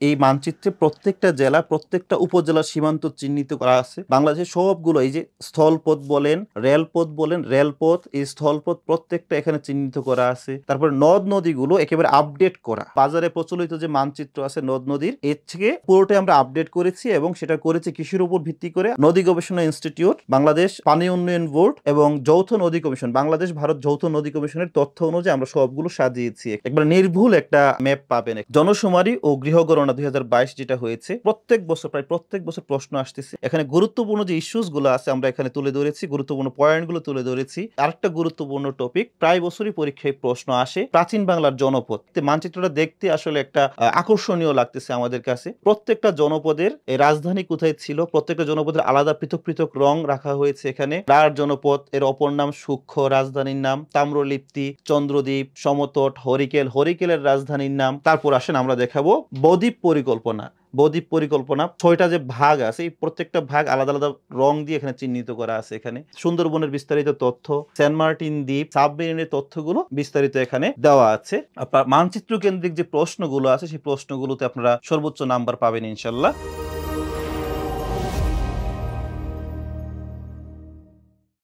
এই মানচিত্রে প্রত্যেকটা জেলা, প্রত্যেকটা উপজেলার সীমান্ত চিহ্নিত করা আছে। বাংলাদেশের সবগুলো, এই যে স্থলপথ বলেন, রেলপথ বলেন, রেলপথ, এই স্থলপথ প্রত্যেকটা এখানে চিহ্নিত করা আছে। তারপর নদ নদীগুলো একেবারে আপডেট করা, বাজারে প্রচলিত যে মানচিত্র আছে নদ নদীর, এর থেকে পুরোটাই আমরা আপডেট করেছি এবং সেটা করেছি কিসের উপর ভিত্তি করে? নদী গবেষণা ইনস্টিটিউট, বাংলাদেশ পানি উন্নয়ন বোর্ড এবং যৌথ নদী কমিশন, বাংলাদেশ ভারত যৌথ নদী কমিশনের তথ্য অনুযায়ী আমরা সবগুলো সাজিয়েছি। একবার নির্ভুল একটা ম্যাপ পাবেন। জনশুমারি ও গৃহগণনা 2022 যেটা হয়েছে, প্রত্যেক বছর, প্রায় প্রত্যেক বছর প্রশ্ন আসতেছে। এখানে গুরুত্বপূর্ণ যে ইস্যুস গুলো আছে আমরা এখানে তুলে ধরেছি, গুরুত্বপূর্ণ পয়েন্ট গুলো তুলে ধরেছি। আরেকটা গুরুত্বপূর্ণ টপিক, প্রায় বছরই পরীক্ষায় প্রশ্ন আসে, প্রাচীন বাংলার জনপদ। মানচিত্রটা দেখতে আসলে একটা আকর্ষণীয় লাগতেছে আমাদের কাছে। প্রত্যেকটা জনপদের এই রাজধানী কোথায় ছিল, প্রত্যেকটা জনপদের আলাদা পৃথক পৃথক রং রাখা হয়েছে এখানে। রার জনপদ, এর অপর নাম সূক্ষ্ম, রাজধানীর নাম তাম্রলিপ্তি, চন্দ্রদ্বীপ, সমতট, হরিকেল, হরিকেলের রাজধানীর নাম। তারপর আসেন আমরা দেখাবো বদ্বীপ পরিকল্পনা। বদ্বীপ পরিকল্পনা 6টা যে ভাগ আছে, এই প্রত্যেকটা ভাগ আলাদা আলাদা রং দিয়ে এখানে চিহ্নিত করা আছে। এখানে সুন্দরবনের বিস্তারিত তথ্য, সেন্ট মার্টিন দ্বীপ, সাবমেরিনের তথ্যগুলো বিস্তারিত এখানে দেওয়া আছে। আপনার মানচিত্র কেন্দ্রিক যে প্রশ্নগুলো আছে সেই প্রশ্নগুলোতে আপনারা সর্বোচ্চ নাম্বার পাবেন ইনশাল্লাহ।